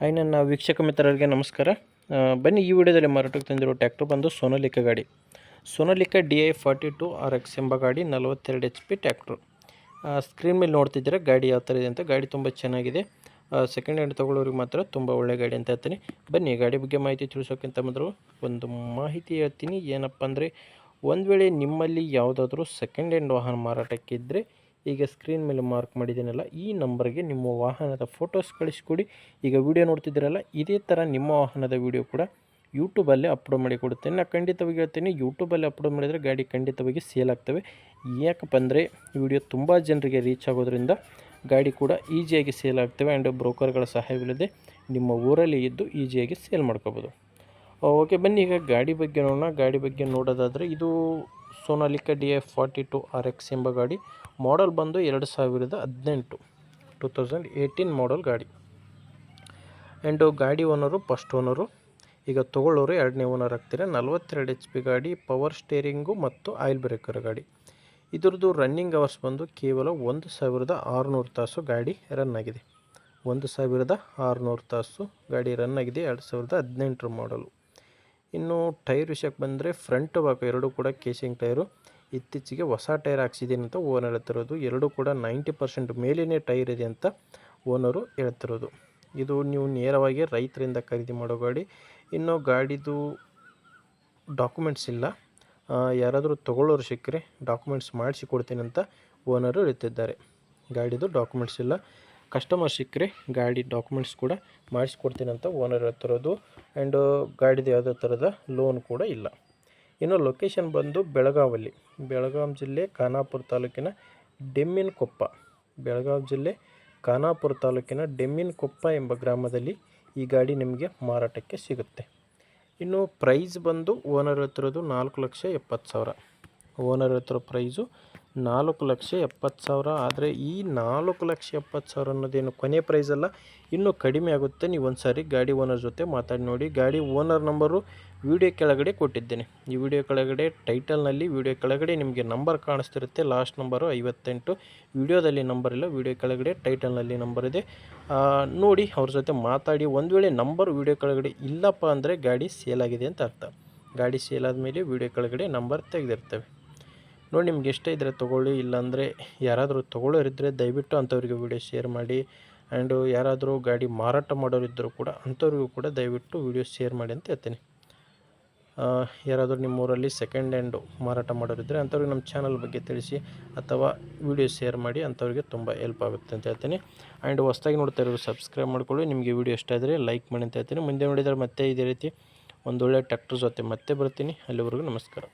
ನನ್ನ ವೀಕ್ಷಕ ಮಿತ್ರರಿಗೆ ನಮಸ್ಕಾರ. ಬನ್ನಿ ಈ ವಿಡಿಯೋದಲ್ಲಿ ಮಾರಾಟಕ್ಕೆ ತಂದಿರೋ ಟ್ರ್ಯಾಕ್ಟರ್ ಬಂದು ಸೋನಾಲಿಕಾ ಗಾಡಿ. ಸೋನಾಲಿಕಾ DI42 RX ಎಂಬ ಗಾಡಿ 42 HP ಟ್ರ್ಯಾಕ್ಟ್ರು. ಸ್ಕ್ರೀನ್ ಮೇಲೆ ನೋಡ್ತಿದ್ದೀರಾ ಗಾಡಿ ಯಾವ ಥರ ಇದೆ ಅಂತ. ಗಾಡಿ ತುಂಬ ಚೆನ್ನಾಗಿದೆ. ಸೆಕೆಂಡ್ ಹ್ಯಾಂಡ್ ತೊಗೊಳ್ಳೋರಿಗೆ ಮಾತ್ರ ತುಂಬ ಒಳ್ಳೆ ಗಾಡಿ ಅಂತ ಹೇಳ್ತೀನಿ. ಬನ್ನಿ ಗಾಡಿ ಬಗ್ಗೆ ಮಾಹಿತಿ ತಿಳಿಸೋಕ್ಕಿಂತ ಮೊದಲು ಒಂದು ಮಾಹಿತಿ ಹೇಳ್ತೀನಿ. ಏನಪ್ಪ ಅಂದರೆ, ಒಂದು ವೇಳೆ ನಿಮ್ಮಲ್ಲಿ ಯಾವುದಾದ್ರೂ ಸೆಕೆಂಡ್ ಹ್ಯಾಂಡ್ ವಾಹನ ಮಾರಾಟಕ್ಕಿದ್ದರೆ ಈಗ ಸ್ಕ್ರೀನ್ ಮೇಲೆ ಮಾರ್ಕ್ ಮಾಡಿದ್ದೀನಲ್ಲ, ಈ ನಂಬರ್ಗೆ ನಿಮ್ಮ ವಾಹನದ ಫೋಟೋಸ್ ಕಳಿಸ್ಕೊಡಿ. ಈಗ ವಿಡಿಯೋ ನೋಡ್ತಿದ್ದೀರಲ್ಲ, ಇದೇ ಥರ ನಿಮ್ಮ ವಾಹನದ ವಿಡಿಯೋ ಕೂಡ ಯೂಟ್ಯೂಬಲ್ಲಿ ಅಪ್ಲೋಡ್ ಮಾಡಿ ಕೊಡುತ್ತೇನೆ. ನಾನು ಖಂಡಿತವಾಗಿ ಹೇಳ್ತೀನಿ, ಯೂಟ್ಯೂಬಲ್ಲಿ ಅಪ್ಲೋಡ್ ಮಾಡಿದರೆ ಗಾಡಿ ಖಂಡಿತವಾಗಿ ಸೇಲ್ ಆಗ್ತವೆ. ಯಾಕಪ್ಪ ಅಂದರೆ ವಿಡಿಯೋ ತುಂಬ ಜನರಿಗೆ ರೀಚ್ ಆಗೋದ್ರಿಂದ ಗಾಡಿ ಕೂಡ ಈಸಿಯಾಗಿ ಸೇಲ್ ಆಗ್ತವೆ. ಆ್ಯಂಡ್ ಬ್ರೋಕರ್ಗಳ ಸಹಾಯವಿಲ್ಲದೆ ನಿಮ್ಮ ಊರಲ್ಲಿ ಇದ್ದು ಈಸಿಯಾಗಿ ಸೇಲ್ ಮಾಡ್ಕೋಬೋದು. ಓಕೆ, ಬನ್ನಿ ಈಗ ಗಾಡಿ ಬಗ್ಗೆ ನೋಡೋಣ. ಗಾಡಿ ಬಗ್ಗೆ ನೋಡೋದಾದರೆ, ಇದು ಸೋನಾಲಿಕಾ DI42 RX ಎಂಬ ಗಾಡಿ. ಮಾಡಲ್ ಬಂದು 2018 2018 ಮಾಡಲ್ ಗಾಡಿ. ಆ್ಯಂಡ್ ಗಾಡಿ ಓನರು ಫಸ್ಟ್ ಓನರು. ಈಗ ತೊಗೊಳ್ಳೋರು ಎರಡನೇ ಓನರ್ ಆಗ್ತಾರೆ. 42 HP ಗಾಡಿ, ಪವರ್ ಸ್ಟೇರಿಂಗು ಮತ್ತು ಆಯಿಲ್ ಬ್ರೇಕರ್ ಗಾಡಿ. ಇದ್ರದ್ದು ರನ್ನಿಂಗ್ ಅವರ್ಸ್ ಬಂದು ಕೇವಲ 1600 ತಾಸು ಗಾಡಿ ರನ್ ಆಗಿದೆ. 1600 ತಾಸು ಗಾಡಿ ರನ್ ಆಗಿದೆ. 2018 ಮಾಡಲು. ಇನ್ನು ಟೈರ್ ವಿಷಯಕ್ಕೆ ಬಂದರೆ, ಫ್ರಂಟ್ ಭಾಗ ಎರಡೂ ಕೂಡ ಕೇಸಿಂಗ್ ಟೈರು. ಇತ್ತೀಚೆಗೆ ಹೊಸ ಟೈರ್ ಹಾಕ್ಸಿದ್ದೀನಿ ಅಂತ ಓನರ್ ಹೇಳ್ತಿರೋದು. ಎರಡೂ ಕೂಡ 90% ಮೇಲಿನೇ ಟೈರ್ ಇದೆ ಅಂತ ಓನರು ಹೇಳ್ತಿರೋದು. ಇದು ನೀವು ನೇರವಾಗಿ ರೈತರಿಂದ ಖರೀದಿ ಮಾಡೋ ಗಾಡಿ. ಇನ್ನು ಗಾಡಿದು ಡಾಕ್ಯುಮೆಂಟ್ಸ್ ಇಲ್ಲ. ಯಾರಾದರೂ ತೊಗೊಳ್ಳೋರು ಸಿಕ್ಕರೆ ಡಾಕ್ಯುಮೆಂಟ್ಸ್ ಮಾಡಿಸಿ ಕೊಡ್ತೀನಿ ಅಂತ ಓನರು ಹೇಳ್ತಿದ್ದಾರೆ. ಗಾಡಿದು ಡಾಕ್ಯುಮೆಂಟ್ಸ್ ಇಲ್ಲ. ಕಸ್ಟಮರ್ ಸಿಕ್ಕರೆ ಗಾಡಿ ಡಾಕ್ಯುಮೆಂಟ್ಸ್ ಕೂಡ ಮಾಡಿಸ್ಕೊಡ್ತೀನಿ ಅಂತ ಓನರ್ ಹೇಳ್ತಿರೋದು. ಆ್ಯಂಡ್ ಗಾಡಿದು ಯಾವುದೇ ಥರದ ಲೋನ್ ಕೂಡ ಇಲ್ಲ. ಇನ್ನು ಲೊಕೇಶನ್ ಬಂದು ಬೆಳಗಾವಿ ಜಿಲ್ಲೆ ಖಾನಾಪುರ ತಾಲೂಕಿನ ಡೆಮ್ಮಿನಕೊಪ್ಪ. ಬೆಳಗಾವಿ ಜಿಲ್ಲೆ ಖಾನಾಪುರ ತಾಲೂಕಿನ ಡೆಮ್ಮಿನಕೊಪ್ಪ ಎಂಬ ಗ್ರಾಮದಲ್ಲಿ ಈ ಗಾಡಿ ನಿಮಗೆ ಮಾರಾಟಕ್ಕೆ ಸಿಗುತ್ತೆ. ಇನ್ನು ಪ್ರೈಸ್ ಬಂದು ಓನರ್ ಹೇಳ್ತಿರೋದು 4,70,000. ಓನರ್ ಹೇಳ್ತಿರೋ ಪ್ರೈಸು 4,70,000. ಆದರೆ ಈ 4,70,000 ಅನ್ನೋದೇನು ಕೊನೆ ಪ್ರೈಸ್ ಅಲ್ಲ, ಇನ್ನೂ ಕಡಿಮೆ ಆಗುತ್ತೆ. ನೀವು ಒಂದು ಸಾರಿ ಗಾಡಿ ಓನರ್ ಜೊತೆ ಮಾತಾಡಿ ನೋಡಿ. ಗಾಡಿ ಓನರ್ ನಂಬರು ವಿಡಿಯೋ ಕೆಳಗಡೆ ಕೊಟ್ಟಿದ್ದೇನೆ. ಈ ವಿಡಿಯೋ ಕೆಳಗಡೆ ಟೈಟಲ್ನಲ್ಲಿ ವಿಡಿಯೋ ಕೆಳಗಡೆ ನಿಮಗೆ ನಂಬರ್ ಕಾಣಿಸ್ತಿರುತ್ತೆ. Last number 58. ವಿಡಿಯೋದಲ್ಲಿ ನಂಬರ್ ಇಲ್ಲ, ವಿಡಿಯೋ ಕೆಳಗಡೆ ಟೈಟಲ್ನಲ್ಲಿ ನಂಬರ್ ಇದೆ. ನೋಡಿ, ಅವ್ರ ಜೊತೆ ಮಾತಾಡಿ. ಒಂದು ವೇಳೆ ನಂಬರ್ ವಿಡಿಯೋ ಕೆಳಗಡೆ ಇಲ್ಲಪ್ಪ ಅಂದರೆ ಗಾಡಿ ಸೇಲ್ ಆಗಿದೆ ಅಂತ ಅರ್ಥ. ಗಾಡಿ ಸೇಲ್ ಆದಮೇಲೆ ವಿಡಿಯೋ ಕೆಳಗಡೆ ನಂಬರ್ ತೆಗೆದಿರ್ತವೆ. ನೋಡಿ, ನಿಮ್ಗೆ ಇಷ್ಟ ಇದ್ದರೆ ತೊಗೊಳ್ಳಿ. ಇಲ್ಲಾಂದರೆ ಯಾರಾದರೂ ತೊಗೊಳ್ಳೋರಿದ್ದರೆ ದಯವಿಟ್ಟು ಅಂಥವ್ರಿಗೆ ವಿಡಿಯೋ ಶೇರ್ ಮಾಡಿ. ಆ್ಯಂಡ್ ಯಾರಾದರೂ ಗಾಡಿ ಮಾರಾಟ ಮಾಡೋರಿದ್ದರೂ ಕೂಡ ಅಂಥವ್ರಿಗೂ ಕೂಡ ದಯವಿಟ್ಟು ವಿಡಿಯೋ ಶೇರ್ ಮಾಡಿ ಅಂತ ಹೇಳ್ತೀನಿ. ಯಾರಾದರೂ ನಿಮ್ಮೂರಲ್ಲಿ ಸೆಕೆಂಡ್ ಹ್ಯಾಂಡು ಮಾರಾಟ ಮಾಡೋರಿದ್ದರೆ ಅಂಥವ್ರಿಗೆ ನಮ್ಮ ಚಾನಲ್ ಬಗ್ಗೆ ತಿಳಿಸಿ ಅಥವಾ ವಿಡಿಯೋ ಶೇರ್ ಮಾಡಿ. ಅಂಥವ್ರಿಗೆ ತುಂಬ ಹೆಲ್ಪ್ ಆಗುತ್ತೆ ಅಂತ ಹೇಳ್ತೀನಿ. ಆ್ಯಂಡ್ ಹೊಸ್ದಾಗಿ ನೋಡ್ತಾ ಇರೋರು ಸಬ್ಸ್ಕ್ರೈಬ್ ಮಾಡ್ಕೊಳ್ಳಿ. ನಿಮಗೆ ವಿಡಿಯೋ ಇಷ್ಟ ಆದರೆ ಲೈಕ್ ಮಾಡಿ ಅಂತ ಹೇಳ್ತೀನಿ. ಮುಂದೆ ನೋಡಿದರೆ ಮತ್ತೆ ಇದೇ ರೀತಿ ಒಂದೊಳ್ಳೆ ಟ್ರ್ಯಾಕ್ಟರ್ ಜೊತೆ ಮತ್ತೆ ಬರ್ತೀನಿ. ಅಲ್ಲಿವರೆಗೂ ನಮಸ್ಕಾರ.